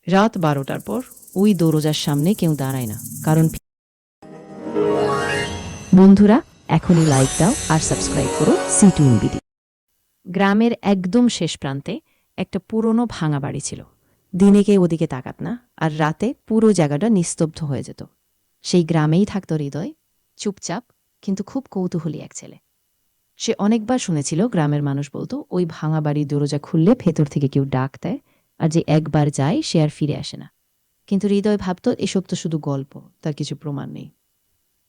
রাত 12টার পর ওই দরজার সামনে কেউ দাঁড়ায় না, কারণ বন্ধুরা, এখনই লাইক দাও আর সাবস্ক্রাইব করো C2MBD। গ্রামের একদম শেষ প্রান্তে একটা পুরনো ভাঙা বাড়ি ছিল। দিনে কেউ ওদিকে তাকাত না, আর রাতে পুরো জায়গাটা নিস্তব্ধ হয়ে যেত। সেই গ্রামেই থাকত হৃদয়, চুপচাপ কিন্তু খুব কৌতূহলী এক ছেলে। সে অনেকবার শুনেছিল গ্রামের মানুষ বলতো ওই ভাঙা বাড়ির দরজা খুললে ভেতর থেকে কেউ ডাক দেয়, আর যে একবার যায় সে আর ফিরে আসে না। কিন্তু হৃদয় ভাবত এসব তো শুধু গল্প, তার কিছু প্রমাণ নেই।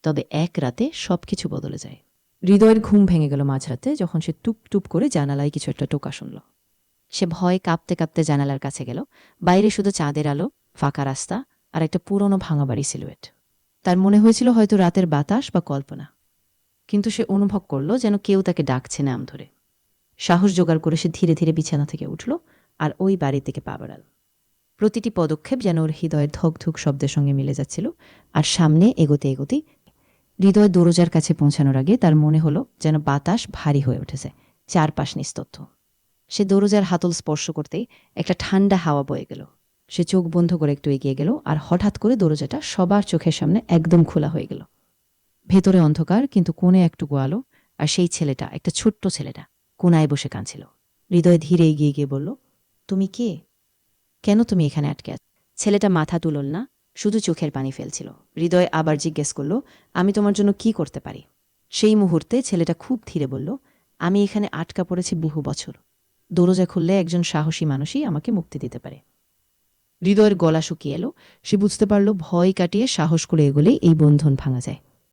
তবে এক রাতে সবকিছু বদলে যায়। হৃদয়ের ঘুম ভেঙে গেল মাঝরাতে, যখন সে টুপ টুপ করে জানালায় কিছু একটা টোকা শুনল। সে ভয়ে কাঁপতে কাঁপতে জানালার কাছে গেল। বাইরে শুধু চাঁদের আলো, ফাঁকা রাস্তা আর একটা পুরনো ভাঙা বাড়ি সিলুয়েট। তার মনে হয়েছিল হয়তো রাতের বাতাস বা কল্পনা, কিন্তু সে অনুভব করল যেন কেউ তাকে ডাকছে নাম ধরে। সাহস জোগাড় করে সে ধীরে ধীরে বিছানা থেকে উঠল আর ওই বাড়ির দিকে পা বাড়াল। প্রতিটি পদক্ষেপ যেন ওর হৃদয়ের ধকধক শব্দের সঙ্গে মিলে যাচ্ছিল। আর সামনে এগোতে এগোতে হৃদয় দরজার কাছে পৌঁছানোর আগে তার মনে হলো যেন বাতাস ভারী হয়ে উঠেছে, চারপাশ নিস্তব্ধ। সে দরজার হাতল স্পর্শ করতেই একটা ঠান্ডা হাওয়া বয়ে গেল। সে চোখ বন্ধ করে একটু এগিয়ে গেল, আর হঠাৎ করে দরজাটা সবার চোখের সামনে একদম খোলা হয়ে গেল। ভেতরে অন্ধকার, কিন্তু কোণে একটুকু আলো, আর সেই ছেলেটা, একটা ছোট্ট ছেলেটা, কোনায় বসে কাঁদছিল। হৃদয় ধীরে এগিয়ে গিয়ে বলল, তুমি কে? কেন তুমি এখানে আটকে আছো? ছেলেটা মাথা তুলল না, শুধু চোখের পানি ফেলছিল। হৃদয় আবার জিজ্ঞেস করল, আমি তোমার জন্য কি করতে পারি? সেই মুহূর্তে ছেলেটা খুব ধীরে বলল, আমি এখানে আটকা পড়েছি বহু বছর। দরজা খুললে একজন সাহসী মানুষই আমাকে মুক্তি দিতে পারে। হৃদয়ের গলা শুকিয়ে এলো। সে বুঝতে পারল ভয় কাটিয়ে সাহস করে এগোলেই এই বন্ধন ভাঙা যায়।